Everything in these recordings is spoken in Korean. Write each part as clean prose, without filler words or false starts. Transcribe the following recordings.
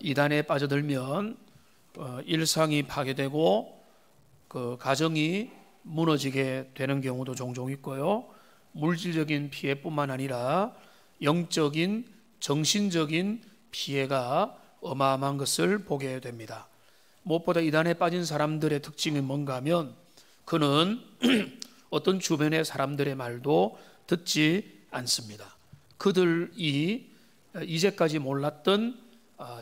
이단에 빠져들면 일상이 파괴되고 그 가정이 무너지게 되는 경우도 종종 있고요. 물질적인 피해뿐만 아니라 영적인, 정신적인 피해가 어마어마한 것을 보게 됩니다. 무엇보다 이단에 빠진 사람들의 특징이 뭔가 하면 그는 어떤 주변의 사람들의 말도 듣지 않습니다. 그들이 이제까지 몰랐던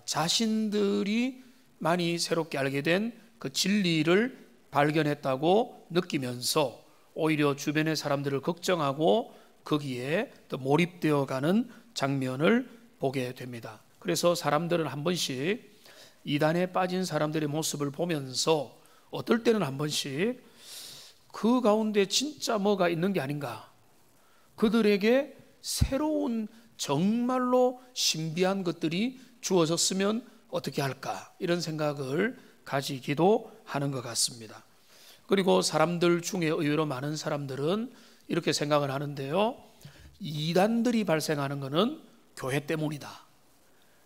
자신들이 많이 새롭게 알게 된 그 진리를 발견했다고 느끼면서 오히려 주변의 사람들을 걱정하고 거기에 더 몰입되어 가는 장면을 보게 됩니다. 그래서 사람들은 한 번씩 이단에 빠진 사람들의 모습을 보면서 어떨 때는 한 번씩 그 가운데 진짜 뭐가 있는 게 아닌가, 그들에게 새로운 정말로 신비한 것들이 주어졌으면 어떻게 할까, 이런 생각을 가지기도 하는 것 같습니다. 그리고 사람들 중에 의외로 많은 사람들은 이렇게 생각을 하는데요, 이단들이 발생하는 것은 교회 때문이다.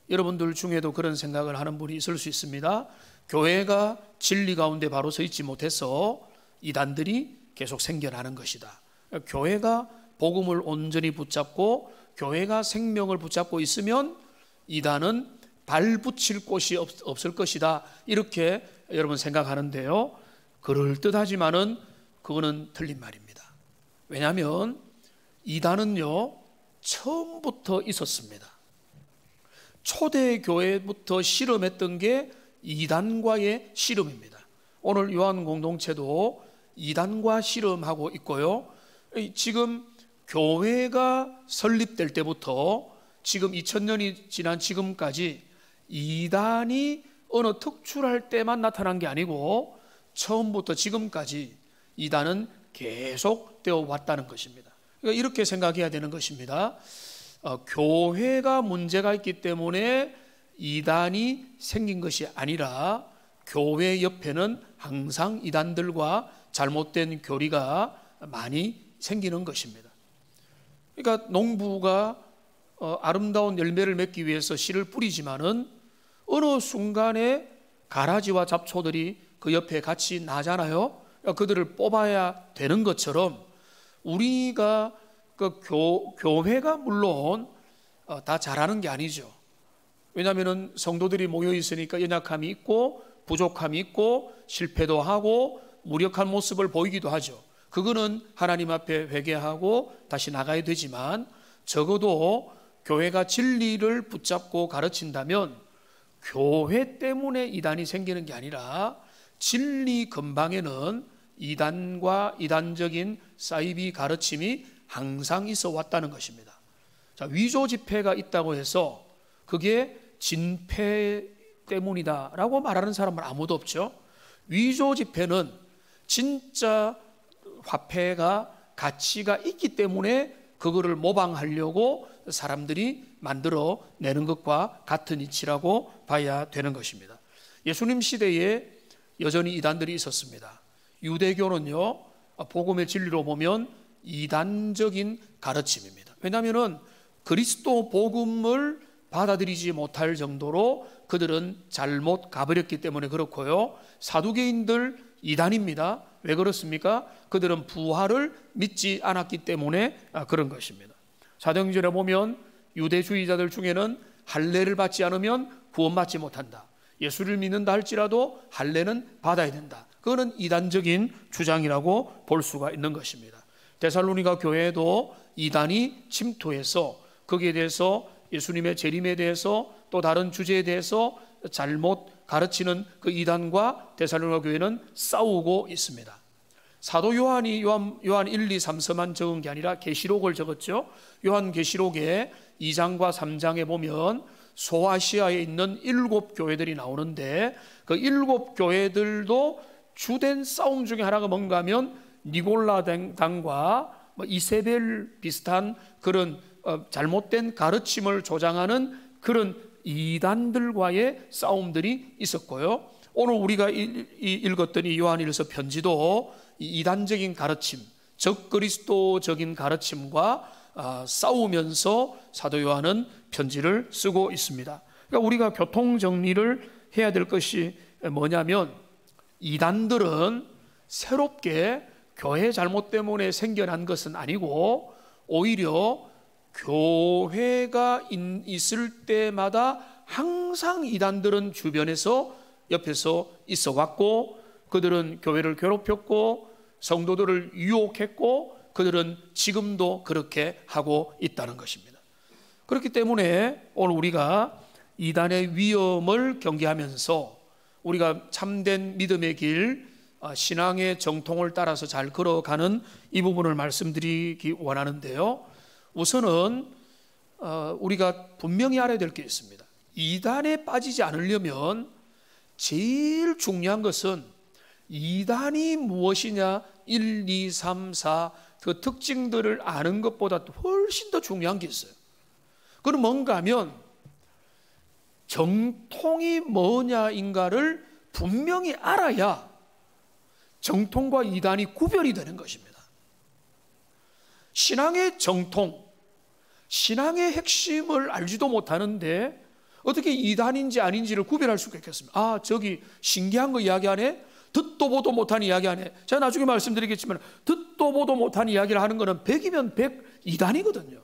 여러분들 중에도 그런 생각을 하는 분이 있을 수 있습니다. 교회가 진리 가운데 바로 서 있지 못해서 이단들이 계속 생겨나는 것이다. 교회가 복음을 온전히 붙잡고 교회가 생명을 붙잡고 있으면 이단은 발붙일 곳이 없을 것이다, 이렇게 여러분 생각하는데요, 그럴듯하지만은 그거는 틀린 말입니다. 왜냐하면 이단은요 처음부터 있었습니다. 초대교회부터 실험했던 게 이단과의 실험입니다. 오늘 요한 공동체도 이단과 실험하고 있고요, 지금 교회가 설립될 때부터 지금 2000년이 지난 지금까지 이단이 어느 특출할 때만 나타난 게 아니고 처음부터 지금까지 이단은 계속 되어 왔다는 것입니다. 그러니까 이렇게 생각해야 되는 것입니다. 교회가 문제가 있기 때문에 이단이 생긴 것이 아니라 교회 옆에는 항상 이단들과 잘못된 교리가 많이 생기는 것입니다. 그러니까 농부가 아름다운 열매를 맺기 위해서 씨를 뿌리지만은 어느 순간에 가라지와 잡초들이 그 옆에 같이 나잖아요. 그들을 뽑아야 되는 것처럼 우리가 그 교회가 물론 다 잘하는 게 아니죠. 왜냐하면 성도들이 모여 있으니까 연약함이 있고 부족함이 있고 실패도 하고 무력한 모습을 보이기도 하죠. 그거는 하나님 앞에 회개하고 다시 나가야 되지만 적어도 교회가 진리를 붙잡고 가르친다면 교회 때문에 이단이 생기는 게 아니라 진리 근방에는 이단과 이단적인 사이비 가르침이 항상 있어 왔다는 것입니다. 자, 위조 지폐가 있다고 해서 그게 진폐 때문이다라고 말하는 사람은 아무도 없죠. 위조 지폐는 진짜 화폐가 가치가 있기 때문에 그거를 모방하려고 사람들이 만들어 내는 것과 같은 이치라고 봐야 되는 것입니다. 예수님 시대에 여전히 이단들이 있었습니다. 유대교는요, 복음의 진리로 보면 이단적인 가르침입니다. 왜냐하면 그리스도 복음을 받아들이지 못할 정도로 그들은 잘못 가버렸기 때문에 그렇고요, 사두개인들 이단입니다. 왜 그렇습니까? 그들은 부활을 믿지 않았기 때문에 그런 것입니다. 사도행전에 보면 유대주의자들 중에는 할례를 받지 않으면 구원받지 못한다, 예수를 믿는다 할지라도 할례는 받아야 된다, 그거는 이단적인 주장이라고 볼 수가 있는 것입니다. 데살로니가 교회에도 이단이 침투해서 거기에 대해서 예수님의 재림에 대해서 또 다른 주제에 대해서 잘못 가르치는 그 이단과 데살로니가 교회는 싸우고 있습니다. 사도 요한이 요한 1, 2, 3서만 적은 게 아니라 계시록을 적었죠. 요한 계시록에 2장과 3장에 보면 소아시아에 있는 7교회들이 나오는데 그 7교회들도 주된 싸움 중에 하나가 뭔가 하면 니골라당과 이세벨 비슷한 그런 잘못된 가르침을 조장하는 그런 이단들과의 싸움들이 있었고요, 오늘 우리가 읽었던 이 요한일서 편지도 이단적인 가르침, 적그리스도적인 가르침과 싸우면서 사도 요한은 편지를 쓰고 있습니다. 그러니까 우리가 교통 정리를 해야 될 것이 뭐냐면, 이단들은 새롭게 교회 잘못 때문에 생겨난 것은 아니고 오히려 교회가 있을 때마다 항상 이단들은 주변에서 옆에서 있어 왔고, 그들은 교회를 괴롭혔고 성도들을 유혹했고, 그들은 지금도 그렇게 하고 있다는 것입니다. 그렇기 때문에 오늘 우리가 이단의 위험을 경계하면서 우리가 참된 믿음의 길, 신앙의 정통을 따라서 잘 걸어가는 이 부분을 말씀드리기 원하는데요. 우선은 우리가 분명히 알아야 될 게 있습니다. 이단에 빠지지 않으려면 제일 중요한 것은 이단이 무엇이냐, 1, 2, 3, 4 그 특징들을 아는 것보다 훨씬 더 중요한 게 있어요. 그건 뭔가 하면 정통이 뭐냐인가를 분명히 알아야 정통과 이단이 구별이 되는 것입니다. 신앙의 정통, 신앙의 핵심을 알지도 못하는데 어떻게 이단인지 아닌지를 구별할 수가 있겠습니까? 아, 저기 신기한 거 이야기하네? 듣도 보도 못한 이야기하네. 제가 나중에 말씀드리겠지만 듣도 보도 못한 이야기를 하는 거는 100이면 100 이단이거든요.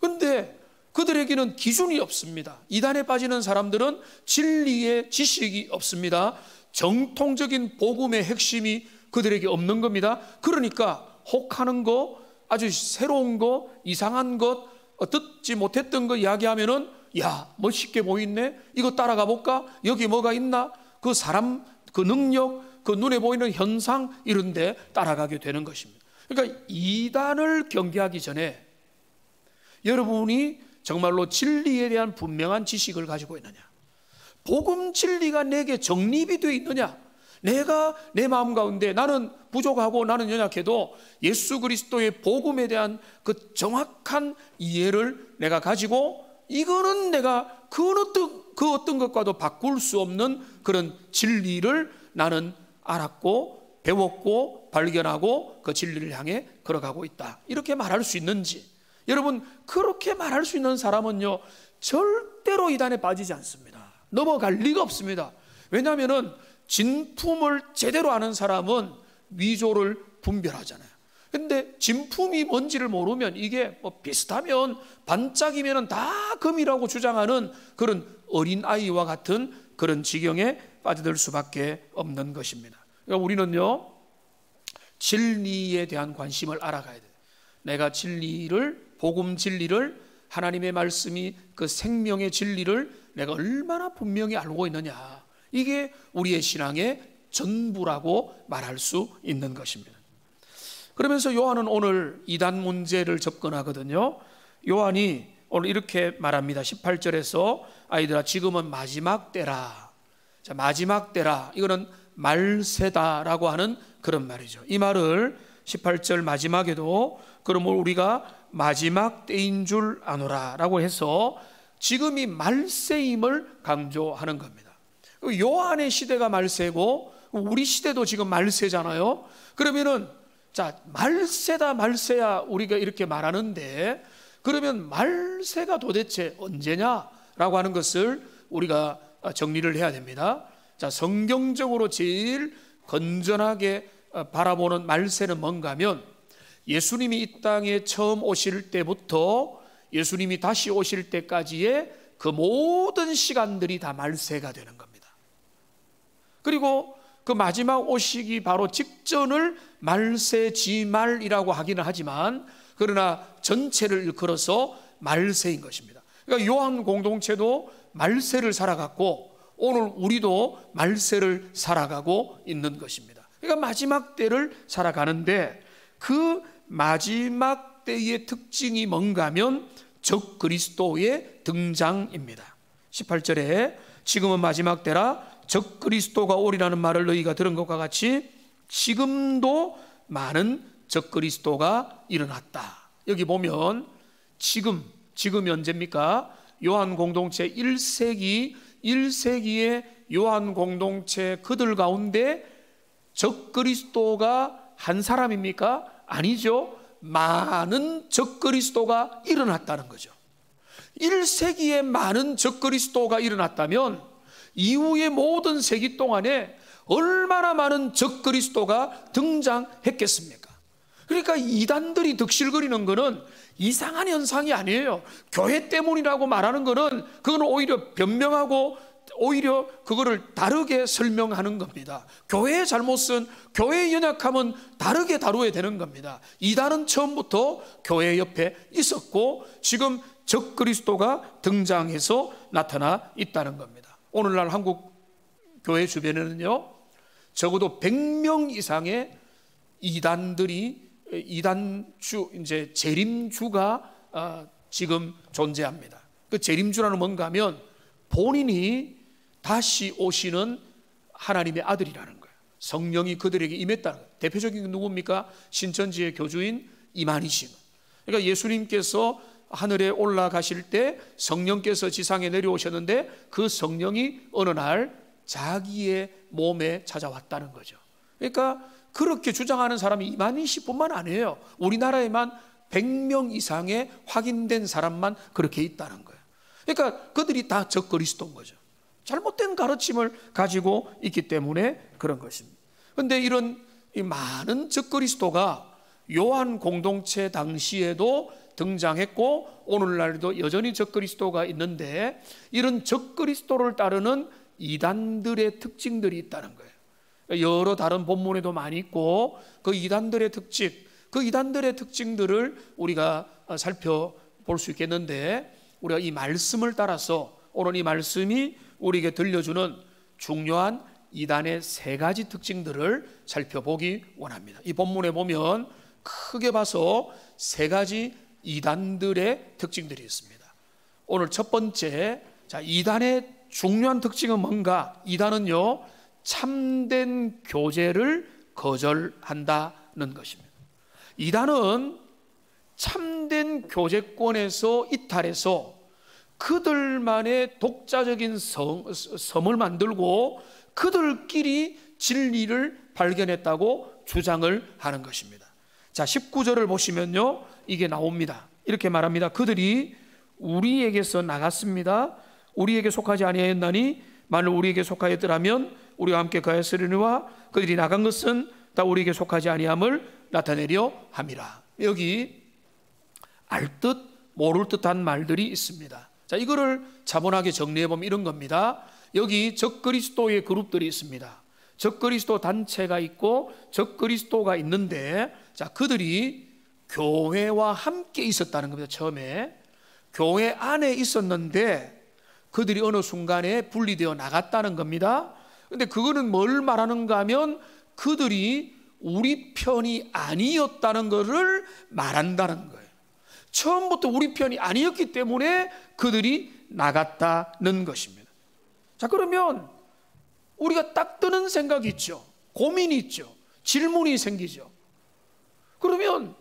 그런데 그들에게는 기준이 없습니다. 이단에 빠지는 사람들은 진리의 지식이 없습니다. 정통적인 복음의 핵심이 그들에게 없는 겁니다. 그러니까 혹하는 거, 아주 새로운 거, 이상한 것, 듣지 못했던 거 이야기하면은 야, 멋있게 보이네? 이거 따라가 볼까? 여기 뭐가 있나? 그 사람, 그 능력, 그 눈에 보이는 현상, 이런 데 따라가게 되는 것입니다. 그러니까 이단을 경계하기 전에 여러분이 정말로 진리에 대한 분명한 지식을 가지고 있느냐, 복음 진리가 내게 정립이 되어 있느냐, 내가 내 마음 가운데 나는 부족하고 나는 연약해도 예수 그리스도의 복음에 대한 그 정확한 이해를 내가 가지고, 이거는 내가 그 어떤 것과도 바꿀 수 없는 그런 진리를 나는 알았고 배웠고 발견하고 그 진리를 향해 걸어가고 있다, 이렇게 말할 수 있는지. 여러분, 그렇게 말할 수 있는 사람은요 절대로 이단에 빠지지 않습니다. 넘어갈 리가 없습니다. 왜냐하면 진품을 제대로 아는 사람은 위조를 분별하잖아요. 근데 진품이 뭔지를 모르면, 이게 뭐 비슷하면 반짝이면 다 금이라고 주장하는 그런 어린아이와 같은 그런 지경에 빠져들 수밖에 없는 것입니다. 그러니까 우리는요 진리에 대한 관심을 알아가야 돼요. 내가 진리를, 복음 진리를, 하나님의 말씀이 그 생명의 진리를 내가 얼마나 분명히 알고 있느냐, 이게 우리의 신앙의 전부라고 말할 수 있는 것입니다. 그러면서 요한은 오늘 이단 문제를 접근하거든요. 요한이 오늘 이렇게 말합니다. 18절에서 아이들아, 지금은 마지막 때라. 자, 마지막 때라, 이거는 말세다라고 하는 그런 말이죠. 이 말을 18절 마지막에도 그러므로 우리가 마지막 때인 줄 아노라 라고 해서 지금이 말세임을 강조하는 겁니다. 요한의 시대가 말세고 우리 시대도 지금 말세잖아요. 그러면은 자, 말세다 말세야 우리가 이렇게 말하는데, 그러면 말세가 도대체 언제냐라고 하는 것을 우리가 정리를 해야 됩니다. 자, 성경적으로 제일 건전하게 바라보는 말세는 뭔가 하면, 예수님이 이 땅에 처음 오실 때부터 예수님이 다시 오실 때까지의 그 모든 시간들이 다 말세가 되는 겁니다. 그리고 그 마지막 오시기 바로 직전을 말세지말이라고 하기는 하지만, 그러나 전체를 일컬어서 말세인 것입니다. 그러니까 요한 공동체도 말세를 살아갔고 오늘 우리도 말세를 살아가고 있는 것입니다. 그러니까 마지막 때를 살아가는데, 그 마지막 때의 특징이 뭔가 하면 적 그리스도의 등장입니다. 18절에 지금은 마지막 때라 적 그리스도가 오리라는 말을 너희가 들은 것과 같이 지금도 많은 적 그리스도가 일어났다. 여기 보면 지금이 언제입니까? 요한 공동체 1세기의 요한 공동체 그들 가운데 적 그리스도가 한 사람입니까? 아니죠. 많은 적 그리스도가 일어났다는 거죠. 1세기에 많은 적그리스도가 일어났다면 이후의 모든 세기 동안에 얼마나 많은 적그리스도가 등장했겠습니까? 그러니까 이단들이 득실거리는 것은 이상한 현상이 아니에요. 교회 때문이라고 말하는 것은 그건 오히려 변명하고 오히려 그거를 다르게 설명하는 겁니다. 교회의 잘못은, 교회의 연약함은 다르게 다루어야 되는 겁니다. 이단은 처음부터 교회 옆에 있었고 지금 적그리스도가 등장해서 나타나 있다는 겁니다. 오늘날 한국 교회 주변에는요, 적어도 100명 이상의 이단주, 이제 재림주가 지금 존재합니다. 그 재림주라는 뭔가 하면 본인이 다시 오시는 하나님의 아들이라는 거예요. 성령이 그들에게 임했다는 거예요. 대표적인 게 누굽니까? 신천지의 교주인 이만희. 그러니까 예수님께서 하늘에 올라가실 때 성령께서 지상에 내려오셨는데 그 성령이 어느 날 자기의 몸에 찾아왔다는 거죠. 그러니까 그렇게 주장하는 사람이 이만희 씨뿐만 아니에요. 우리나라에만 100명 이상의 확인된 사람만 그렇게 있다는 거예요. 그러니까 그들이 다 적그리스도인 거죠. 잘못된 가르침을 가지고 있기 때문에 그런 것입니다. 그런데 이런 많은 적그리스도가 요한 공동체 당시에도 등장했고 오늘날도 여전히 적그리스도가 있는데 이런 적그리스도를 따르는 이단들의 특징들이 있다는 거예요. 여러 다른 본문에도 많이 있고 그 이단들의 특징들을 우리가 살펴볼 수 있겠는데 우리가 이 말씀을 따라서 오늘 이 말씀이 우리에게 들려주는 중요한 이단의 3가지 특징들을 살펴보기 원합니다. 이 본문에 보면 크게 봐서 3가지 이단들의 특징들이 있습니다. 오늘 첫 번째, 이단의 중요한 특징은 뭔가? 이단은요, 참된 교제를 거절한다는 것입니다. 이단은 참된 교제권에서 이탈해서 그들만의 독자적인 섬을 만들고 그들끼리 진리를 발견했다고 주장을 하는 것입니다. 자, 19절을 보시면요, 이게 나옵니다. 이렇게 말합니다. 그들이 우리에게서 나갔습니다. 우리에게 속하지 아니하였나니 만일 우리에게 속하였더라면 우리와 함께 가했으려니와 그들이 나간 것은 다 우리에게 속하지 아니함을 나타내려 함이라. 여기 알 듯 모를 듯한 말들이 있습니다. 자, 이거를 차분하게 정리해보면 이런 겁니다. 여기 적그리스도의 그룹들이 있습니다. 적그리스도 단체가 있고 적그리스도가 있는데, 자, 그들이 교회와 함께 있었다는 겁니다. 처음에 교회 안에 있었는데 그들이 어느 순간에 분리되어 나갔다는 겁니다. 근데 그거는 뭘 말하는가 하면 그들이 우리 편이 아니었다는 것을 말한다는 거예요. 처음부터 우리 편이 아니었기 때문에 그들이 나갔다는 것입니다. 자, 그러면 우리가 딱 드는 생각이 있죠. 고민이 있죠. 질문이 생기죠. 그러면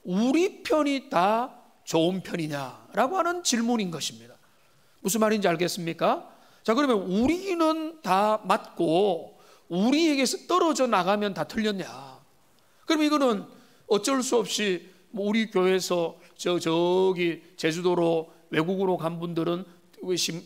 우리 편이 다 좋은 편이냐라고 하는 질문인 것입니다. 무슨 말인지 알겠습니까? 자, 그러면 우리는 다 맞고 우리에게서 떨어져 나가면 다 틀렸냐? 그럼 이거는 어쩔 수 없이 뭐 우리 교회에서 저기 제주도로 외국으로 간 분들은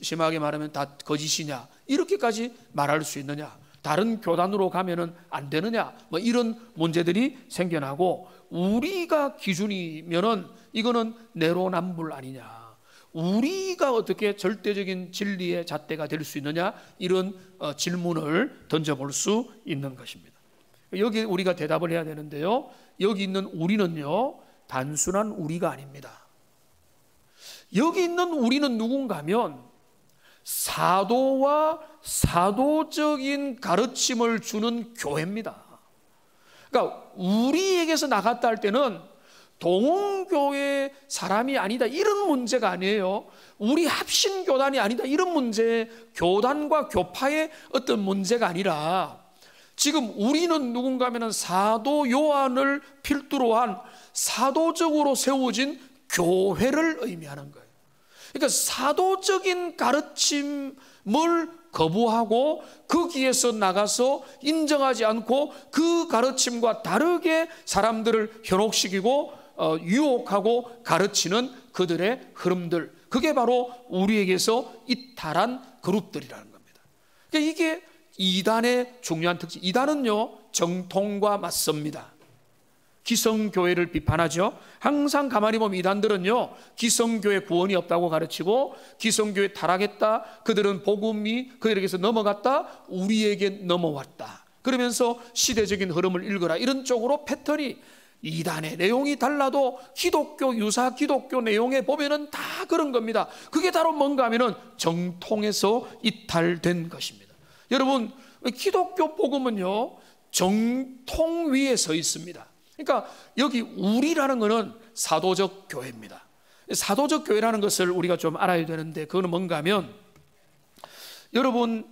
심하게 말하면 다 거짓이냐? 이렇게까지 말할 수 있느냐? 다른 교단으로 가면은 안 되느냐? 뭐 이런 문제들이 생겨나고 우리가 기준이면은 이거는 내로남불 아니냐? 우리가 어떻게 절대적인 진리의 잣대가 될 수 있느냐? 이런 질문을 던져볼 수 있는 것입니다. 여기 우리가 대답을 해야 되는데요, 여기 있는 우리는요 단순한 우리가 아닙니다. 여기 있는 우리는 누군가 하면 사도와 사도적인 가르침을 주는 교회입니다. 그러니까 우리에게서 나갔다 할 때는 동원교회 사람이 아니다 이런 문제가 아니에요. 우리 합신교단이 아니다 이런 문제, 교단과 교파의 어떤 문제가 아니라 지금 우리는 누군가 하면 사도 요한을 필두로 한 사도적으로 세워진 교회를 의미하는 거예요. 그러니까 사도적인 가르침을 거부하고 거기에서 나가서 인정하지 않고 그 가르침과 다르게 사람들을 현혹시키고 유혹하고 가르치는 그들의 흐름들, 그게 바로 우리에게서 이탈한 그룹들이라는 겁니다. 그러니까 이게 이단의 중요한 특징. 이단은요, 정통과 맞섭니다. 기성교회를 비판하죠. 항상 가만히 보면 이단들은요, 기성교회 구원이 없다고 가르치고, 기성교회 타락했다, 그들은 복음이 그들에게서 넘어갔다, 우리에게 넘어왔다, 그러면서 시대적인 흐름을 읽어라, 이런 쪽으로 패턴이, 이단의 내용이 달라도 기독교 유사 기독교 내용에 보면은 다 그런 겁니다. 그게 바로 뭔가 하면은 정통에서 이탈된 것입니다. 여러분, 기독교 복음은요, 정통 위에 서 있습니다. 그러니까 여기 우리라는 것은 사도적 교회입니다. 사도적 교회라는 것을 우리가 좀 알아야 되는데, 그거는 뭔가 하면, 여러분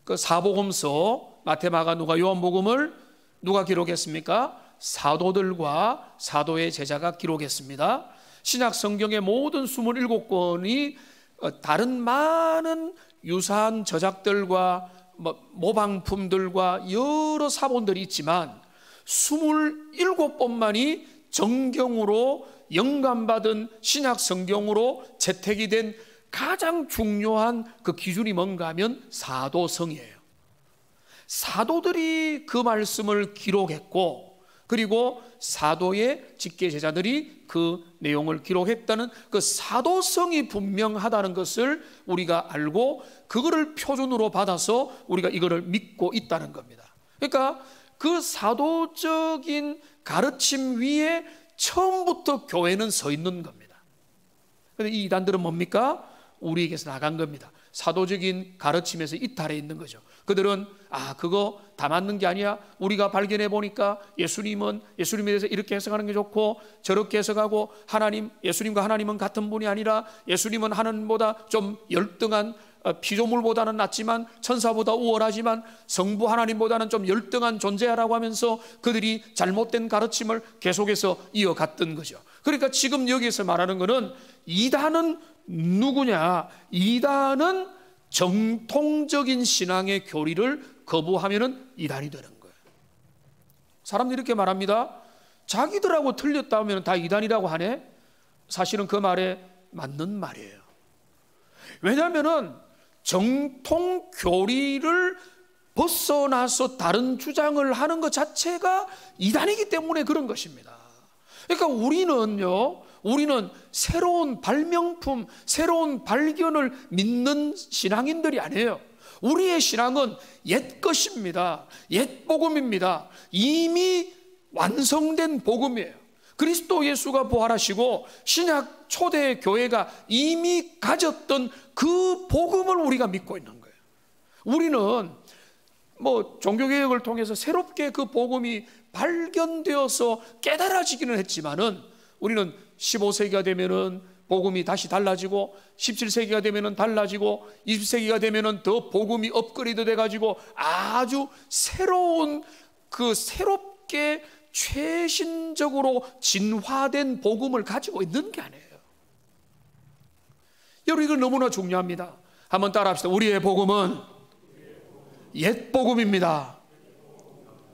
그 사복음서 마태, 마가, 누가, 요한복음을 누가 기록했습니까? 사도들과 사도의 제자가 기록했습니다. 신약 성경의 모든 27권이 다른 많은 유사한 저작들과 모방품들과 여러 사본들이 있지만 27번만이 정경으로 영감받은 신약 성경으로 채택이 된 가장 중요한 그 기준이 뭔가 하면 사도성이에요. 사도들이 그 말씀을 기록했고, 그리고 사도의 직계 제자들이 그 내용을 기록했다는 그 사도성이 분명하다는 것을 우리가 알고, 그거를 표준으로 받아서 우리가 이거를 믿고 있다는 겁니다. 그러니까 그 사도적인 가르침 위에 처음부터 교회는 서 있는 겁니다. 그런데 이 이단들은 뭡니까? 우리에게서 나간 겁니다. 사도적인 가르침에서 이탈해 있는 거죠. 그들은 그거 다 맞는 게 아니야, 우리가 발견해 보니까 예수님에 대해서 이렇게 해석하는 게 좋고 저렇게 해석하고, 예수님과 하나님은 같은 분이 아니라 예수님은 하나님보다 좀 열등한, 피조물보다는 낫지만 천사보다 우월하지만 성부 하나님보다는 좀 열등한 존재라고 하면서 그들이 잘못된 가르침을 계속해서 이어갔던 거죠. 그러니까 지금 여기에서 말하는 것은 이단은 누구냐? 이단은 정통적인 신앙의 교리를 거부하면은 이단이 되는 거예요. 사람들이 이렇게 말합니다. 자기들하고 틀렸다 하면 다 이단이라고 하네. 사실은 그 말에 맞는 말이에요. 왜냐하면은 정통 교리를 벗어나서 다른 주장을 하는 것 자체가 이단이기 때문에 그런 것입니다. 그러니까 우리는 새로운 발명품, 새로운 발견을 믿는 신앙인들이 아니에요. 우리의 신앙은 옛 것입니다. 옛 복음입니다. 이미 완성된 복음이에요. 그리스도 예수가 부활하시고 신약 초대 교회가 이미 가졌던 그 복음을 우리가 믿고 있는 거예요. 우리는 종교개혁을 통해서 새롭게 그 복음이 발견되어서 깨달아지기는 했지만은, 우리는 15세기가 되면은 복음이 다시 달라지고, 17세기가 되면은 달라지고, 20세기가 되면은 더 복음이 업그레이드 돼가지고 아주 새롭게 최신적으로 진화된 복음을 가지고 있는 게 아니에요. 여러분, 이거 너무나 중요합니다. 한번 따라합시다. 우리의 복음은 옛 복음입니다.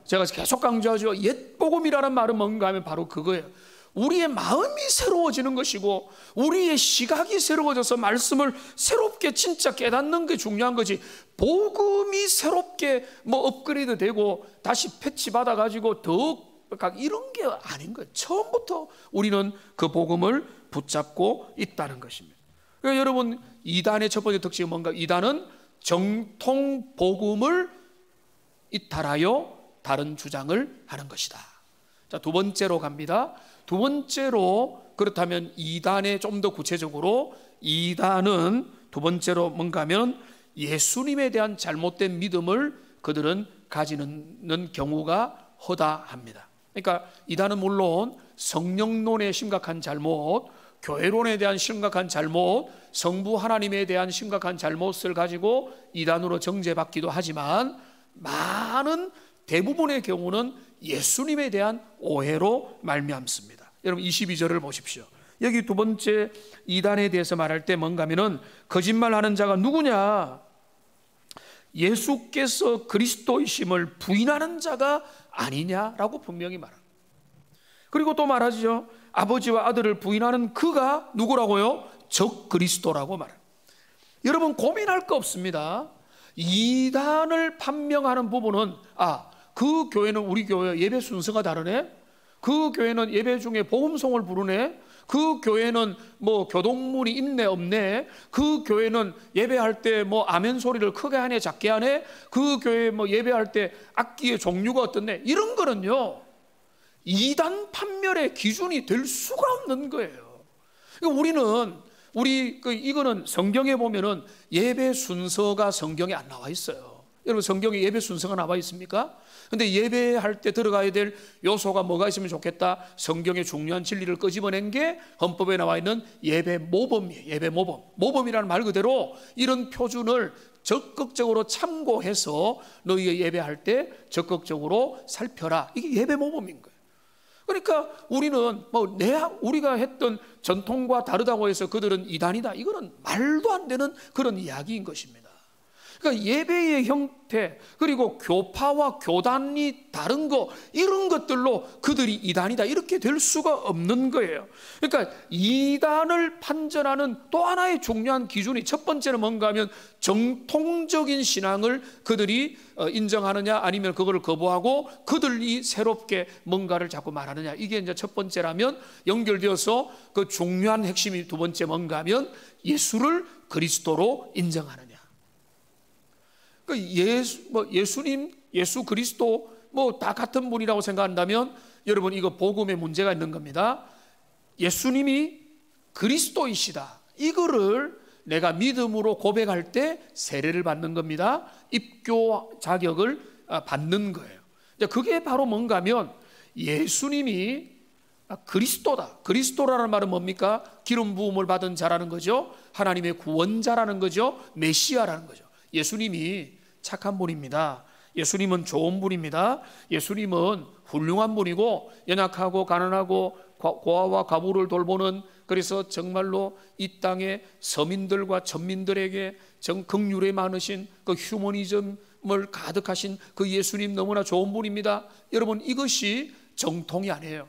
제가 계속 강조하죠. 옛 복음이라는 말은 뭔가 하면 바로 그거예요. 우리의 마음이 새로워지는 것이고, 우리의 시각이 새로워져서 말씀을 새롭게 진짜 깨닫는 게 중요한 거지, 복음이 새롭게 업그레이드 되고 다시 패치 받아가지고 더 이런 게 아닌 거예요. 처음부터 우리는 그 복음을 붙잡고 있다는 것입니다. 그러니까 여러분, 이단의 첫 번째 특징은 뭔가? 이단은 정통 복음을 이탈하여 다른 주장을 하는 것이다. 자, 두 번째로 갑니다. 두 번째로, 그렇다면 이단의 좀 더 구체적으로, 이단은 두 번째로 뭔가 하면 예수님에 대한 잘못된 믿음을 그들은 가지는 경우가 허다합니다. 그러니까 이단은 물론 성령론의 심각한 잘못, 교회론에 대한 심각한 잘못, 성부 하나님에 대한 심각한 잘못을 가지고 이단으로 정죄받기도 하지만, 대부분의 경우는 예수님에 대한 오해로 말미암습니다. 여러분, 22절을 보십시오. 여기 두 번째 이단에 대해서 말할 때 뭔가 하면은, 거짓말하는 자가 누구냐? 예수께서 그리스도이심을 부인하는 자가 아니냐라고 분명히 말합니다. 그리고 또 말하죠. 아버지와 아들을 부인하는 그가 누구라고요? 적 그리스도라고 말합니다. 여러분 고민할 거 없습니다. 이단을 판명하는 부분은 그 교회는 우리 교회 예배 순서가 다르네, 그 교회는 예배 중에 복음송을 부르네, 그 교회는 뭐 교동물이 있네 없네, 그 교회는 예배할 때 뭐 아멘 소리를 크게 하네 작게 하네, 그 교회 뭐 예배할 때 악기의 종류가 어떻네, 이런 거는요 이단 판멸의 기준이 될 수가 없는 거예요. 이거는 성경에 보면은 예배 순서가 성경에 안 나와 있어요. 여러분 성경에 예배 순서가 나와 있습니까? 근데 예배할 때 들어가야 될 요소가 뭐가 있으면 좋겠다? 성경의 중요한 진리를 끄집어낸 게 헌법에 나와 있는 예배 모범이에요. 예배 모범. 모범이라는 말 그대로 이런 표준을 적극적으로 참고해서 너희의 예배할 때 적극적으로 살펴라. 이게 예배 모범인 거예요. 그러니까 우리는 우리가 했던 전통과 다르다고 해서 그들은 이단이다, 이거는 말도 안 되는 그런 이야기인 것입니다. 그러니까 예배의 형태, 그리고 교파와 교단이 다른 거, 이런 것들로 그들이 이단이다 이렇게 될 수가 없는 거예요. 그러니까 이단을 판정하는 또 하나의 중요한 기준이, 첫 번째는 뭔가 하면 정통적인 신앙을 그들이 인정하느냐, 아니면 그거를 거부하고 그들이 새롭게 뭔가를 자꾸 말하느냐, 이게 이제 첫 번째라면 연결되어서 그 중요한 핵심이 두 번째 뭔가 하면 예수를 그리스도로 인정하느냐. 예수님, 예수 그리스도 다 같은 분이라고 생각한다면 여러분 이거 복음에 문제가 있는 겁니다. 예수님이 그리스도이시다, 이거를 내가 믿음으로 고백할 때 세례를 받는 겁니다. 입교 자격을 받는 거예요. 그게 바로 뭔가 하면 예수님이 그리스도다. 그리스도라는 말은 뭡니까? 기름 부음을 받은 자라는 거죠. 하나님의 구원자라는 거죠. 메시아라는 거죠. 예수님이 착한 분입니다. 예수님은 좋은 분입니다. 예수님은 훌륭한 분이고 연약하고 가난하고 고아와 과부를 돌보는, 그래서 정말로 이 땅의 서민들과 천민들에게 긍휼에 많으신 그 휴머니즘을 가득하신 그 예수님 너무나 좋은 분입니다. 여러분 이것이 정통이 아니에요.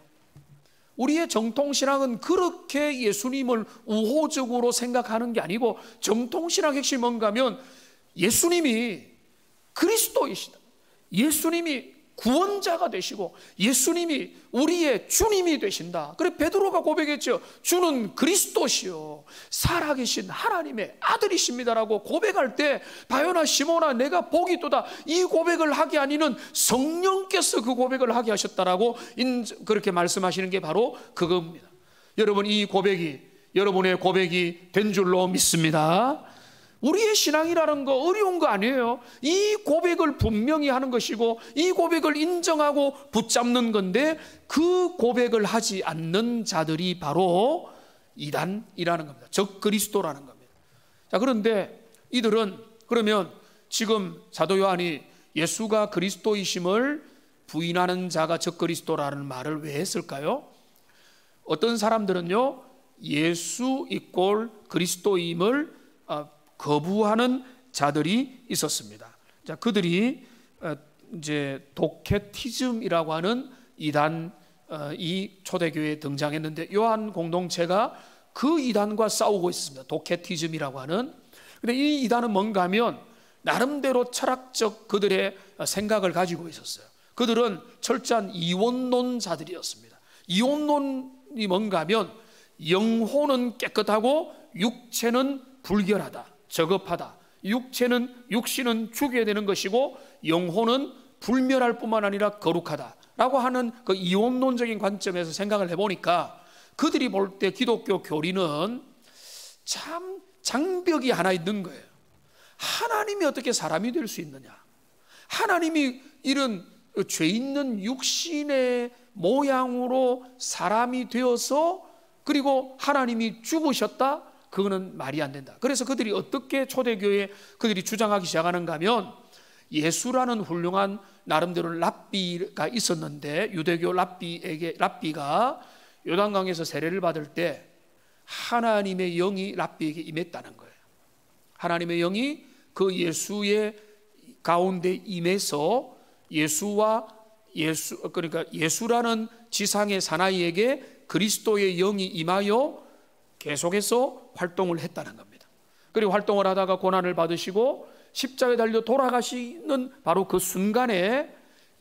우리의 정통신앙은 그렇게 예수님을 우호적으로 생각하는 게 아니고, 정통신앙의 핵심이 뭔가 하면 예수님이 그리스도이시다, 예수님이 구원자가 되시고 예수님이 우리의 주님이 되신다. 그래 베드로가 고백했죠. 주는 그리스도시요 살아계신 하나님의 아들이십니다라고 고백할 때, 바요나 시몬아 내가 복이 있도다, 이 고백을 하게 아니는 성령께서 그 고백을 하게 하셨다라고 그렇게 말씀하시는 게 바로 그겁니다. 여러분 이 고백이 여러분의 고백이 된 줄로 믿습니다. 우리의 신앙이라는 거 어려운 거 아니에요. 이 고백을 분명히 하는 것이고 이 고백을 인정하고 붙잡는 건데, 그 고백을 하지 않는 자들이 바로 이단이라는 겁니다. 적 그리스도라는 겁니다. 자, 그런데 이들은 그러면 지금 사도 요한이 예수가 그리스도이심을 부인하는 자가 적 그리스도라는 말을 왜 했을까요? 어떤 사람들은요 예수 이꼴 그리스도임을 거부하는 자들이 있었습니다. 자, 그들이 이제 도케티즘이라고 하는 이단, 이 초대교회에 등장했는데 요한 공동체가 그 이단과 싸우고 있습니다. 도케티즘이라고 하는. 근데 이 이단은 뭔가 하면 나름대로 철학적 그들의 생각을 가지고 있었어요. 그들은 철저한 이원론자들이었습니다. 이원론이 뭔가 하면 영혼은 깨끗하고 육체는 불결하다, 저급하다. 육신은 죽여야 되는 것이고 영혼은 불멸할 뿐만 아니라 거룩하다 라고 하는 그 이원론적인 관점에서 생각을 해보니까, 그들이 볼 때 기독교 교리는 참 장벽이 하나 있는 거예요. 하나님이 어떻게 사람이 될 수 있느냐, 하나님이 이런 죄 있는 육신의 모양으로 사람이 되어서 그리고 하나님이 죽으셨다, 그거는 말이 안 된다. 그래서 그들이 어떻게 초대교회에 그들이 주장하기 시작하는가 하면, 예수라는 훌륭한 나름대로 랍비가 있었는데, 유대교 랍비가 요단강에서 세례를 받을 때 하나님의 영이 랍비에게 임했다는 거예요. 하나님의 영이 그 예수의 가운데 임해서 그러니까 예수라는 지상의 사나이에게 그리스도의 영이 임하여 계속해서 활동을 했다는 겁니다. 그리고 활동을 하다가 고난을 받으시고 십자가에 달려 돌아가시는 바로 그 순간에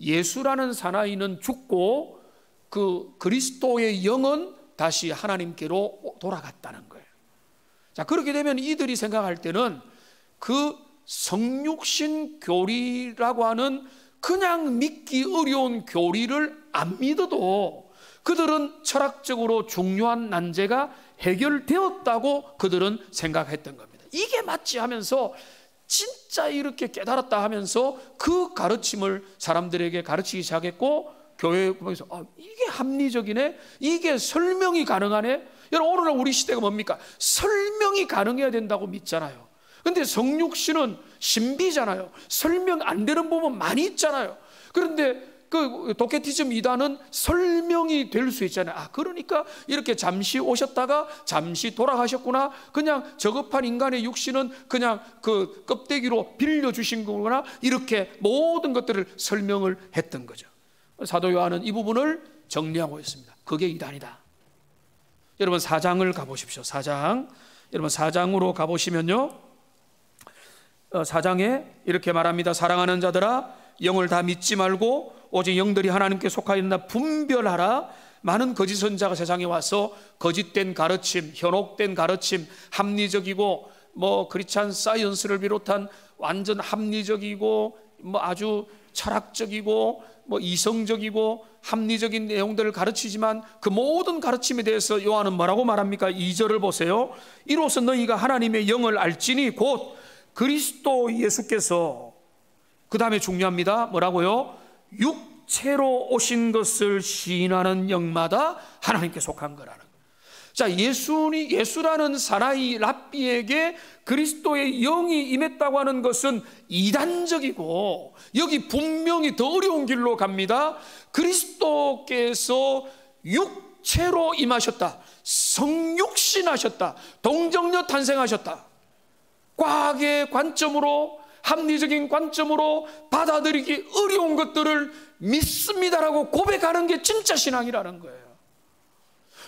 예수라는 사나이는 죽고 그 그리스도의 영은 다시 하나님께로 돌아갔다는 거예요. 자, 그렇게 되면 이들이 생각할 때는 그 성육신 교리라고 하는 그냥 믿기 어려운 교리를 안 믿어도 그들은 철학적으로 중요한 난제가 해결되었다고 그들은 생각했던 겁니다. 이게 맞지 하면서 진짜 이렇게 깨달았다 하면서 그 가르침을 사람들에게 가르치기 시작했고, 교회에 보면서 이게 합리적이네, 이게 설명이 가능하네. 여러분, 오늘날 우리 시대가 뭡니까? 설명이 가능해야 된다고 믿잖아요. 근데 성육신은 신비잖아요. 설명 안 되는 부분 많이 있잖아요. 그런데 그 도케티즘 이단은 설명이 될 수 있잖아요. 그러니까 이렇게 잠시 오셨다가 잠시 돌아가셨구나, 그냥 저급한 인간의 육신은 그냥 그 껍데기로 빌려주신 거구나, 이렇게 모든 것들을 설명을 했던 거죠. 사도 요한은 이 부분을 정리하고 있습니다. 그게 이단이다. 여러분, 4장을 가보십시오. 4장. 여러분, 4장으로 가보시면요, 4장에 이렇게 말합니다. 사랑하는 자들아, 영을 다 믿지 말고 오직 영들이 하나님께 속하여 있나 분별하라. 많은 거짓 선자가 세상에 와서 거짓된 가르침, 현혹된 가르침, 합리적이고 크리스찬 사이언스를 비롯한 완전 합리적이고 아주 철학적이고 이성적이고 합리적인 내용들을 가르치지만 그 모든 가르침에 대해서 요한은 뭐라고 말합니까? 2절을 보세요. 이로써 너희가 하나님의 영을 알지니 곧 그리스도 예수께서, 그 다음에 중요합니다. 뭐라고요? 육체로 오신 것을 시인하는 영마다 하나님께 속한 거라는 거예요. 자, 예수라는 사나이 랍비에게 그리스도의 영이 임했다고 하는 것은 이단적이고, 여기 분명히 더 어려운 길로 갑니다. 그리스도께서 육체로 임하셨다, 성육신하셨다, 동정녀 탄생하셨다. 과학의 관점으로, 합리적인 관점으로 받아들이기 어려운 것들을 믿습니다라고 고백하는 게 진짜 신앙이라는 거예요.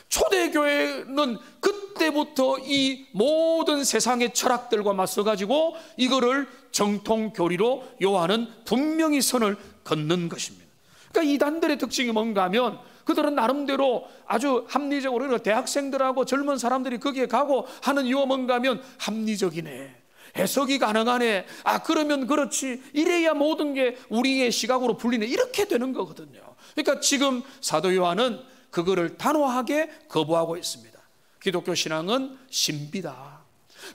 초대교회는 그때부터 이 모든 세상의 철학들과 맞서가지고 이거를 정통교리로 요한은 분명히 선을 긋는 것입니다. 그러니까 이단들의 특징이 뭔가 하면 그들은 나름대로 아주 합리적으로, 대학생들하고 젊은 사람들이 거기에 가고 하는 이유가 뭔가 하면 합리적이네, 해석이 가능하네, 그러면 그렇지, 이래야 모든 게 우리의 시각으로 풀리네, 이렇게 되는 거거든요. 그러니까 지금 사도 요한은 그거를 단호하게 거부하고 있습니다. 기독교 신앙은 신비다,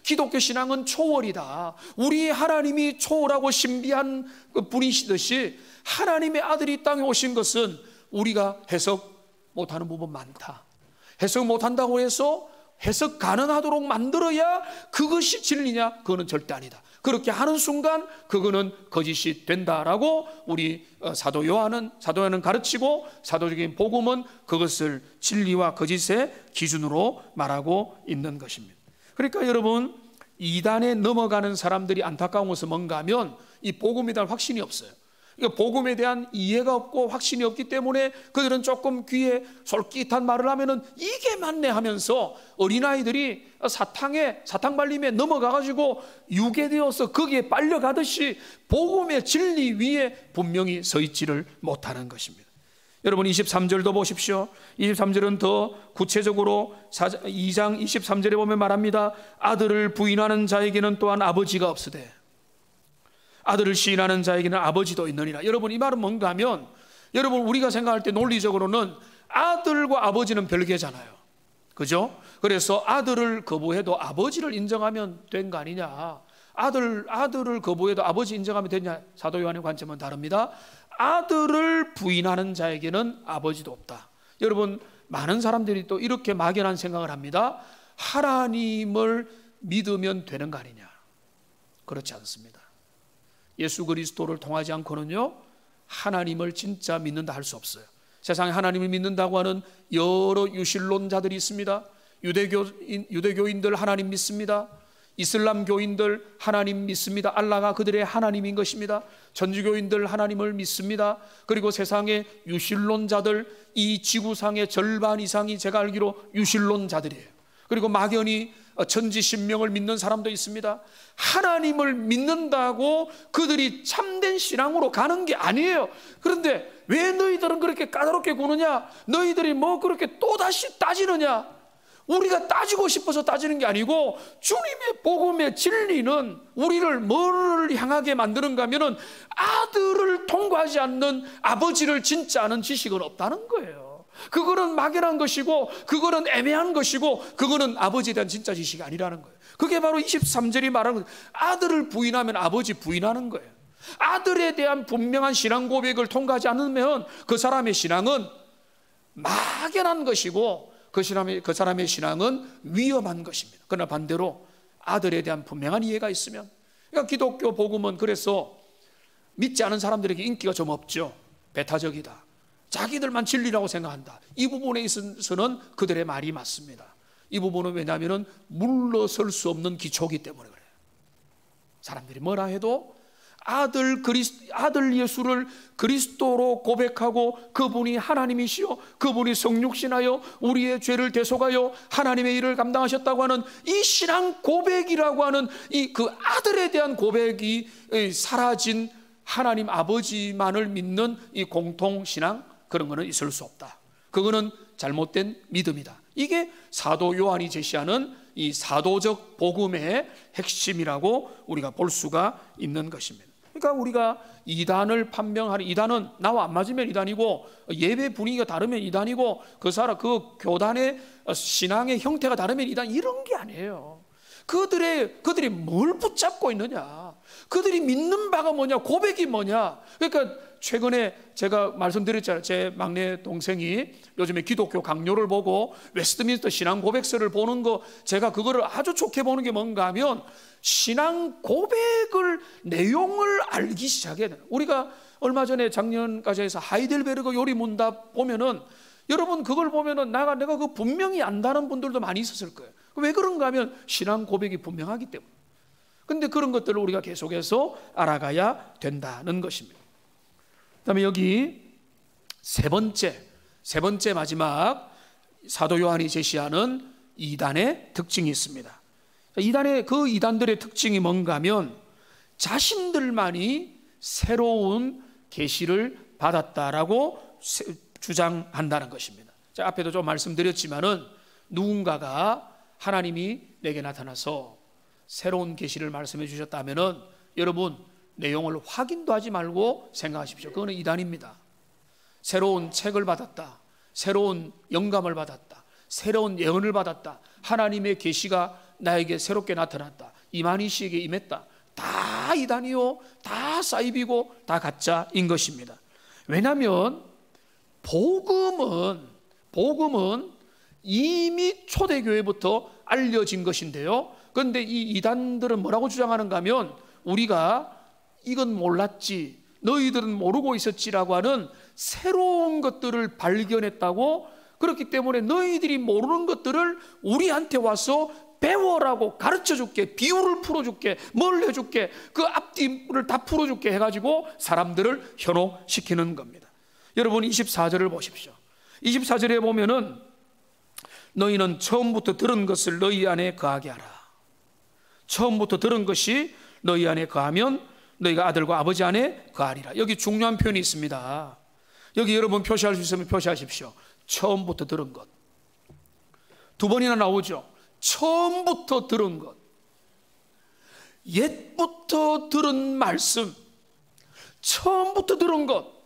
기독교 신앙은 초월이다. 우리 하나님이 초월하고 신비한 분이시듯이 하나님의 아들이 이 땅에 오신 것은 우리가 해석 못하는 부분 많다. 해석 못한다고 해서 해석 가능하도록 만들어야 그것이 진리냐? 그거는 절대 아니다. 그렇게 하는 순간 그거는 거짓이 된다라고 우리 사도 요한은 가르치고, 사도적인 복음은 그것을 진리와 거짓의 기준으로 말하고 있는 것입니다. 그러니까 여러분, 이단에 넘어가는 사람들이 안타까운 것은 뭔가 하면 이 복음에 대한 확신이 없어요. 그러니까 복음에 대한 이해가 없고 확신이 없기 때문에 그들은 조금 귀에 솔깃한 말을 하면은 이게 맞네 하면서 어린아이들이 사탕 발림에 넘어가가지고 유괴되어서 거기에 빨려가듯이 복음의 진리 위에 분명히 서 있지를 못하는 것입니다. 여러분, 23절도 보십시오. 23절은 더 구체적으로 2장 23절에 보면 말합니다. 아들을 부인하는 자에게는 또한 아버지가 없으되 아들을 시인하는 자에게는 아버지도 있느니라. 여러분, 이 말은 뭔가 하면, 여러분, 우리가 생각할 때 논리적으로는 아들과 아버지는 별개잖아요, 그죠? 그래서 아들을 거부해도 아버지를 인정하면 된 거 아니냐, 아들을 거부해도 아버지 인정하면 되냐. 사도 요한의 관점은 다릅니다. 아들을 부인하는 자에게는 아버지도 없다. 여러분, 많은 사람들이 또 이렇게 막연한 생각을 합니다. 하나님을 믿으면 되는 거 아니냐. 그렇지 않습니다. 예수 그리스도를 통하지 않고는요, 하나님을 진짜 믿는다 할 수 없어요. 세상에 하나님을 믿는다고 하는 여러 유실론자들이 있습니다. 유대교인들 하나님 믿습니다. 이슬람 교인들 하나님 믿습니다. 알라가 그들의 하나님인 것입니다. 천주교인들 하나님을 믿습니다. 그리고 세상의 유실론자들, 이 지구상의 절반 이상이 제가 알기로 유실론자들이에요. 그리고 막연히 천지신명을 믿는 사람도 있습니다. 하나님을 믿는다고 그들이 참된 신앙으로 가는 게 아니에요. 그런데 왜 너희들은 그렇게 까다롭게 구느냐? 너희들이 뭐 그렇게 또다시 따지느냐? 우리가 따지고 싶어서 따지는 게 아니고 주님의 복음의 진리는 우리를 뭐를 향하게 만드는가 하면은 아들을 통과하지 않는 아버지를 진짜 아는 지식은 없다는 거예요. 그거는 막연한 것이고 그거는 애매한 것이고 그거는 아버지에 대한 진짜 지식이 아니라는 거예요. 그게 바로 23절이 말하는 거예요. 아들을 부인하면 아버지 부인하는 거예요. 아들에 대한 분명한 신앙 고백을 통과하지 않으면 그 사람의 신앙은 막연한 것이고 그 사람의 신앙은 위험한 것입니다. 그러나 반대로 아들에 대한 분명한 이해가 있으면, 그러니까 기독교 복음은 그래서 믿지 않은 사람들에게 인기가 좀 없죠. 배타적이다, 자기들만 진리라고 생각한다. 이 부분에 있어서는 그들의 말이 맞습니다. 이 부분은 왜냐하면 물러설 수 없는 기초이기 때문에 그래요. 사람들이 뭐라 해도 아들 예수를 그리스도로 고백하고 그분이 하나님이시요 그분이 성육신하여 우리의 죄를 대속하여 하나님의 일을 감당하셨다고 하는 이 신앙 고백이라고 하는 이 그 아들에 대한 고백이 사라진 하나님 아버지만을 믿는 이 공통신앙, 그런 거는 있을 수 없다. 그거는 잘못된 믿음이다. 이게 사도 요한이 제시하는 이 사도적 복음의 핵심이라고 우리가 볼 수가 있는 것입니다. 그러니까 우리가 이단을 판명하는, 이단은 나와 안 맞으면 이단이고 예배 분위기가 다르면 이단이고 그 교단의 신앙의 형태가 다르면 이단, 이런 게 아니에요. 그들이 뭘 붙잡고 있느냐, 그들이 믿는 바가 뭐냐, 고백이 뭐냐. 그러니까 최근에 제가 말씀드렸잖아요. 제 막내 동생이 요즘에 기독교 강요를 보고 웨스트민스터 신앙 고백서를 보는 거, 제가 그거를 아주 좋게 보는 게 뭔가 하면 신앙 고백을 내용을 알기 시작해야 돼요. 우리가 얼마 전에 작년까지 해서 하이델베르그 요리 문답 보면은, 여러분 그걸 보면은 내가 그 분명히 안다는 분들도 많이 있었을 거예요. 왜 그런가 하면 신앙 고백이 분명하기 때문에. 근데 그런 것들을 우리가 계속해서 알아가야 된다는 것입니다. 그다음에 여기 세 번째 마지막 사도 요한이 제시하는 이단의 특징이 있습니다. 이단들의 특징이 뭔가 하면 자신들만이 새로운 계시를 받았다라고 주장한다는 것입니다. 제가 앞에도 좀 말씀드렸지만은 누군가가 하나님이 내게 나타나서 새로운 계시를 말씀해 주셨다면은 여러분 내용을 확인도 하지 말고 생각하십시오. 그거는 이단입니다. 새로운 책을 받았다, 새로운 영감을 받았다, 새로운 예언을 받았다, 하나님의 계시가 나에게 새롭게 나타났다, 이만희 씨에게 임했다, 다 이단이요, 다 사이비고 다 가짜인 것입니다. 왜냐하면 복음은 이미 초대교회부터 알려진 것인데요. 그런데 이 이단들은 뭐라고 주장하는가 하면 우리가 이건 몰랐지, 너희들은 모르고 있었지라고 하는 새로운 것들을 발견했다고, 그렇기 때문에 너희들이 모르는 것들을 우리한테 와서 배워라고 가르쳐줄게, 비유를 풀어줄게, 뭘 해줄게, 그 앞뒤를 다 풀어줄게 해가지고 사람들을 현혹시키는 겁니다. 여러분 24절을 보십시오. 24절에 보면은 너희는 처음부터 들은 것을 너희 안에 거하게 하라. 처음부터 들은 것이 너희 안에 거하면 너희가 아들과 아버지 안에 거하리라. 여기 중요한 표현이 있습니다. 여기 여러분 표시할 수 있으면 표시하십시오. 처음부터 들은 것. 두 번이나 나오죠. 처음부터 들은 것, 옛부터 들은 말씀, 처음부터 들은 것.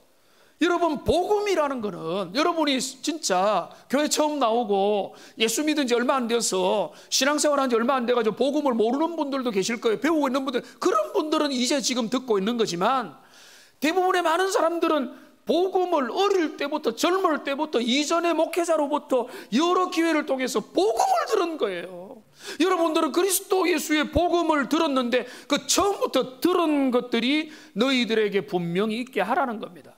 여러분 복음이라는 거는 여러분이 진짜 교회 처음 나오고 예수 믿은 지 얼마 안 돼서 신앙생활 한 지 얼마 안 돼가지고 복음을 모르는 분들도 계실 거예요. 배우고 있는 분들, 그런 분들은 이제 지금 듣고 있는 거지만 대부분의 많은 사람들은 복음을 어릴 때부터, 젊을 때부터, 이전의 목회자로부터 여러 기회를 통해서 복음을 들은 거예요. 여러분들은 그리스도 예수의 복음을 들었는데 그 처음부터 들은 것들이 너희들에게 분명히 있게 하라는 겁니다.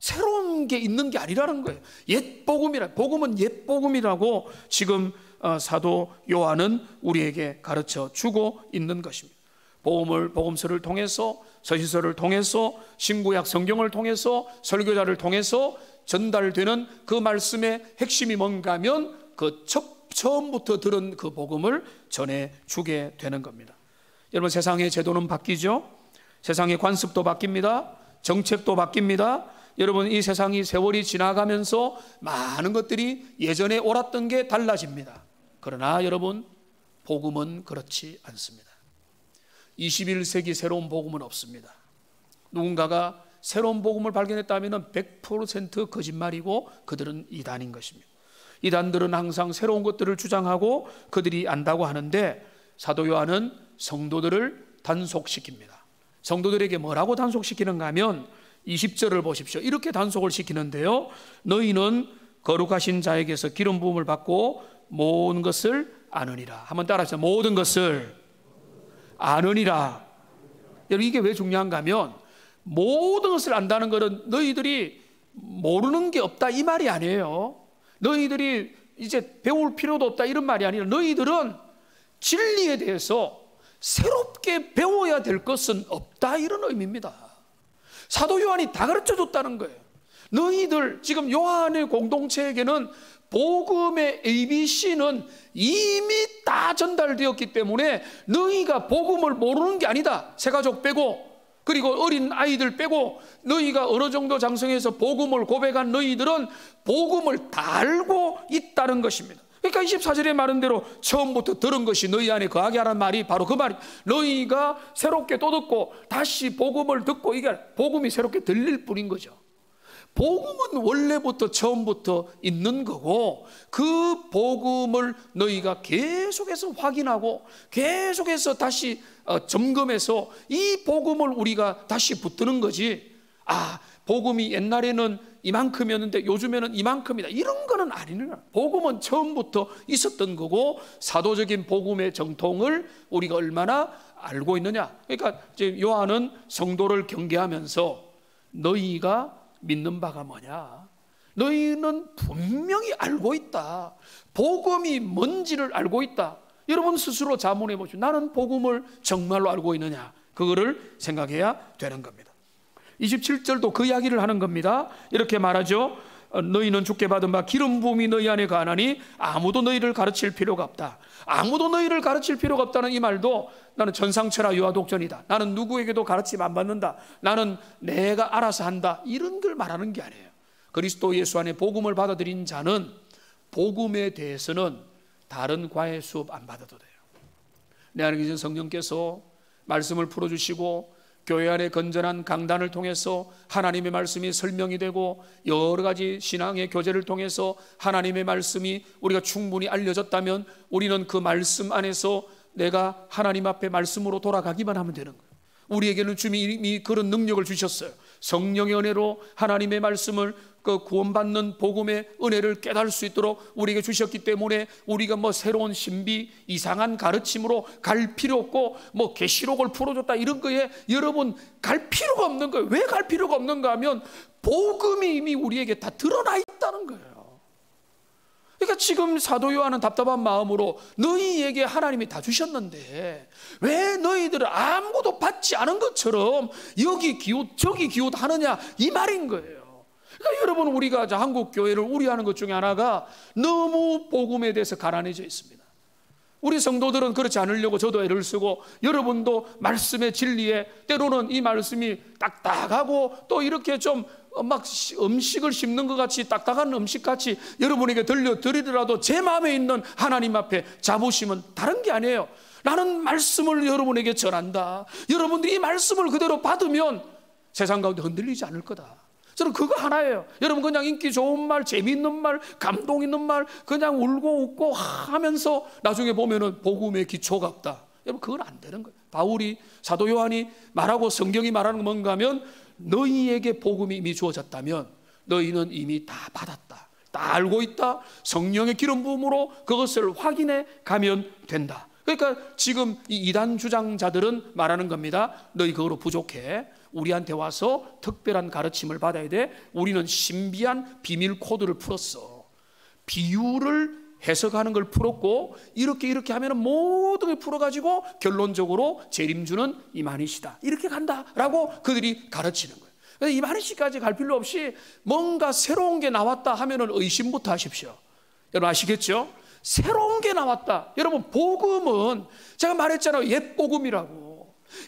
새로운 게 있는 게 아니라는 거예요. 옛 복음이라, 복음은 옛 복음이라고 지금 사도 요한은 우리에게 가르쳐 주고 있는 것입니다. 복음서를 통해서, 서신서를 통해서, 신구약 성경을 통해서, 설교자를 통해서 전달되는 그 말씀의 핵심이 뭔가 하면 그 첫 처음부터 들은 그 복음을 전해주게 되는 겁니다. 여러분, 세상의 제도는 바뀌죠. 세상의 관습도 바뀝니다. 정책도 바뀝니다. 여러분, 이 세상이 세월이 지나가면서 많은 것들이 예전에 옳았던 게 달라집니다. 그러나 여러분, 복음은 그렇지 않습니다. 21세기 새로운 복음은 없습니다. 누군가가 새로운 복음을 발견했다면 100% 거짓말이고 그들은 이단인 것입니다. 이단들은 항상 새로운 것들을 주장하고 그들이 안다고 하는데, 사도 요한은 성도들을 단속시킵니다. 성도들에게 뭐라고 단속시키는가 하면 20절을 보십시오. 이렇게 단속을 시키는데요, 너희는 거룩하신 자에게서 기름 부음을 받고 모든 것을 아느니라. 한번 따라하세요. 모든 것을 아느니라. 여러분, 이게 왜 중요한가 하면, 모든 것을 안다는 것은 너희들이 모르는 게 없다 이 말이 아니에요. 너희들이 이제 배울 필요도 없다 이런 말이 아니라, 너희들은 진리에 대해서 새롭게 배워야 될 것은 없다 이런 의미입니다. 사도 요한이 다 가르쳐 줬다는 거예요. 너희들, 지금 요한의 공동체에게는 복음의 ABC는 이미 다 전달되었기 때문에 너희가 복음을 모르는 게 아니다. 새가족 빼고, 그리고 어린 아이들 빼고, 너희가 어느 정도 장성해서 복음을 고백한 너희들은 복음을 다 알고 있다는 것입니다. 그러니까 24절에 말한 대로 처음부터 들은 것이 너희 안에 거하게 하라는 말이 바로 그 말이, 너희가 새롭게 또 듣고 다시 복음을 듣고, 이게 복음이 새롭게 들릴 뿐인 거죠. 복음은 원래부터 처음부터 있는 거고, 그 복음을 너희가 계속해서 확인하고 계속해서 다시 점검해서 이 복음을 우리가 다시 붙드는 거지, 아, 복음이 옛날에는 이만큼이었는데 요즘에는 이만큼이다, 이런 거는 아니라, 복음은 처음부터 있었던 거고, 사도적인 복음의 정통을 우리가 얼마나 알고 있느냐. 그러니까 지금 요한은 성도를 경계하면서, 너희가 믿는 바가 뭐냐? 너희는 분명히 알고 있다. 복음이 뭔지를 알고 있다. 여러분 스스로 자문해 보시오. 나는 복음을 정말로 알고 있느냐? 그거를 생각해야 되는 겁니다. 27절도 그 이야기를 하는 겁니다. 이렇게 말하죠. 너희는 주께 받은 바 기름 부음이 너희 안에 거하나니 아무도 너희를 가르칠 필요가 없다. 아무도 너희를 가르칠 필요가 없다는 이 말도, 나는 전상철학 유아독전이다, 나는 누구에게도 가르침 안 받는다, 나는 내가 알아서 한다, 이런 걸 말하는 게 아니에요. 그리스도 예수 안에 복음을 받아들인 자는 복음에 대해서는 다른 과외 수업 안 받아도 돼요. 내 안에 계신 성령께서 말씀을 풀어주시고, 교회 안에 건전한 강단을 통해서 하나님의 말씀이 설명이 되고, 여러 가지 신앙의 교제를 통해서 하나님의 말씀이 우리가 충분히 알려졌다면, 우리는 그 말씀 안에서 내가 하나님 앞에 말씀으로 돌아가기만 하면 되는 거예요. 우리에게는 주님이 이미 그런 능력을 주셨어요. 성령의 은혜로 하나님의 말씀을, 그 구원받는 복음의 은혜를 깨달을 수 있도록 우리에게 주셨기 때문에, 우리가 뭐 새로운 신비, 이상한 가르침으로 갈 필요 없고, 뭐 계시록을 풀어줬다 이런 거에 여러분 갈 필요가 없는 거예요. 왜 갈 필요가 없는가 하면, 복음이 이미 우리에게 다 드러나 있다는 거예요. 그러니까 지금 사도 요한은 답답한 마음으로, 너희에게 하나님이 다 주셨는데 왜 너희들은 아무것도 받지 않은 것처럼 여기 기웃 저기 기웃 하느냐, 이 말인 거예요. 그러니까 여러분, 우리가 한국 교회를 우려하는 것 중에 하나가 너무 복음에 대해서 가난해져 있습니다. 우리 성도들은 그렇지 않으려고 저도 애를 쓰고, 여러분도 말씀의 진리에, 때로는 이 말씀이 딱딱하고 또 이렇게 좀 막 음식을 씹는 것 같이, 딱딱한 음식 같이 여러분에게 들려드리더라도 제 마음에 있는 하나님 앞에 자부심은 다른 게 아니에요. 나는 말씀을 여러분에게 전한다. 여러분들이 이 말씀을 그대로 받으면 세상 가운데 흔들리지 않을 거다. 저는 그거 하나예요. 여러분 그냥 인기 좋은 말, 재미있는 말, 감동 있는 말 그냥 울고 웃고 하면서 나중에 보면은 복음의 기초가 없다. 여러분 그건 안 되는 거예요. 바울이, 사도 요한이 말하고 성경이 말하는 건 뭔가 하면, 너희에게 복음이 이미 주어졌다면 너희는 이미 다 받았다, 다 알고 있다. 성령의 기름 부음으로 그것을 확인해 가면 된다. 그러니까 지금 이 이단 주장자들은 말하는 겁니다. 너희 그거로 부족해. 우리한테 와서 특별한 가르침을 받아야 돼. 우리는 신비한 비밀 코드를 풀었어. 비유를 해석하는 걸 풀었고, 이렇게 하면 모든 걸 풀어가지고 결론적으로 재림주는 이만희시다, 이렇게 간다라고 그들이 가르치는 거예요. 이만희시까지 갈 필요 없이 뭔가 새로운 게 나왔다 하면은 의심부터 하십시오. 여러분 아시겠죠? 새로운 게 나왔다. 여러분, 복음은 제가 말했잖아요. 옛 복음이라고.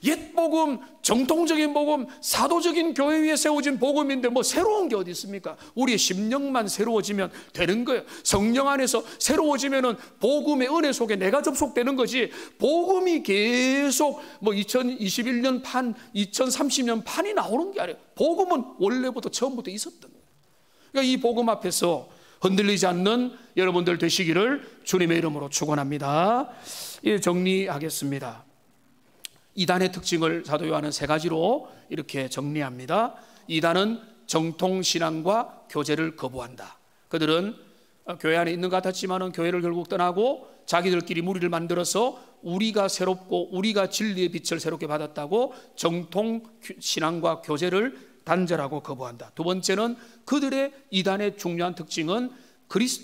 옛 복음, 정통적인 복음, 사도적인 교회 위에 세워진 복음인데 뭐 새로운 게 어디 있습니까? 우리의 심령만 새로워지면 되는 거예요. 성령 안에서 새로워지면은 복음의 은혜 속에 내가 접속되는 거지. 복음이 계속 뭐 2021년 판, 2030년 판이 나오는 게 아니에요. 복음은 원래부터 처음부터 있었던 거예요. 그러니까 이 복음 앞에서 흔들리지 않는 여러분들 되시기를 주님의 이름으로 축원합니다. 정리하겠습니다. 이단의 특징을 사도 요한은 세 가지로 이렇게 정리합니다. 이단은 정통신앙과 교제를 거부한다. 그들은 교회 안에 있는 것 같았지만은 교회를 결국 떠나고 자기들끼리 무리를 만들어서 우리가 새롭고 우리가 진리의 빛을 새롭게 받았다고 정통신앙과 교제를 단절하고 거부한다. 두 번째는 그들의 이단의 중요한 특징은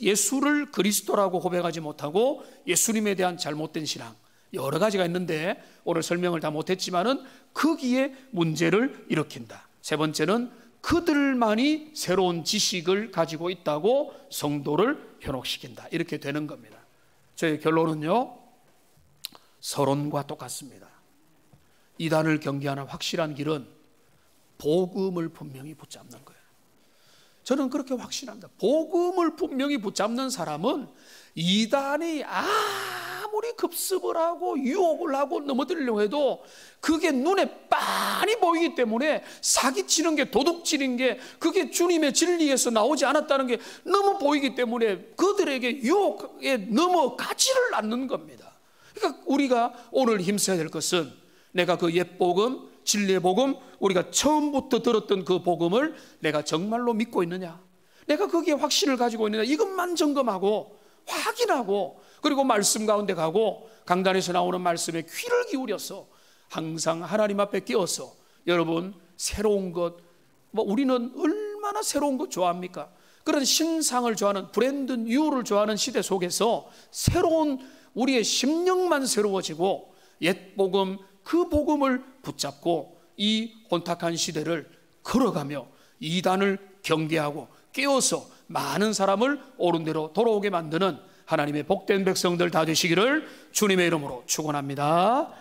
예수를 그리스도라고 고백하지 못하고 예수님에 대한 잘못된 신앙, 여러 가지가 있는데 오늘 설명을 다 못했지만은 거기에 문제를 일으킨다. 세 번째는 그들만이 새로운 지식을 가지고 있다고 성도를 현혹시킨다. 이렇게 되는 겁니다. 저의 결론은요, 서론과 똑같습니다. 이단을 경계하는 확실한 길은 복음을 분명히 붙잡는 거예요. 저는 그렇게 확신합니다. 복음을 분명히 붙잡는 사람은 이단이 아무리 급습을 하고 유혹을 하고 넘어뜨리려고 해도 그게 눈에 빤히 보이기 때문에 사기치는 게, 도둑질인 게, 그게 주님의 진리에서 나오지 않았다는 게 너무 보이기 때문에 그들에게 유혹에 넘어가지를 않는 겁니다. 그러니까 우리가 오늘 힘써야 될 것은 내가 그 옛 복음, 진리의 복음, 우리가 처음부터 들었던 그 복음을 내가 정말로 믿고 있느냐, 내가 거기에 확신을 가지고 있느냐, 이것만 점검하고 확인하고, 그리고 말씀 가운데 가고 강단에서 나오는 말씀에 귀를 기울여서 항상 하나님 앞에 끼어서, 여러분, 새로운 것, 우리는 얼마나 새로운 것 좋아합니까? 그런 신상을 좋아하는, 브랜드 뉴를 좋아하는 시대 속에서 새로운 우리의 심령만 새로워지고 옛 복음, 그 복음을 붙잡고 이 혼탁한 시대를 걸어가며 이단을 경계하고 깨워서 많은 사람을 옳은 대로 돌아오게 만드는 하나님의 복된 백성들 다 되시기를 주님의 이름으로 축원합니다.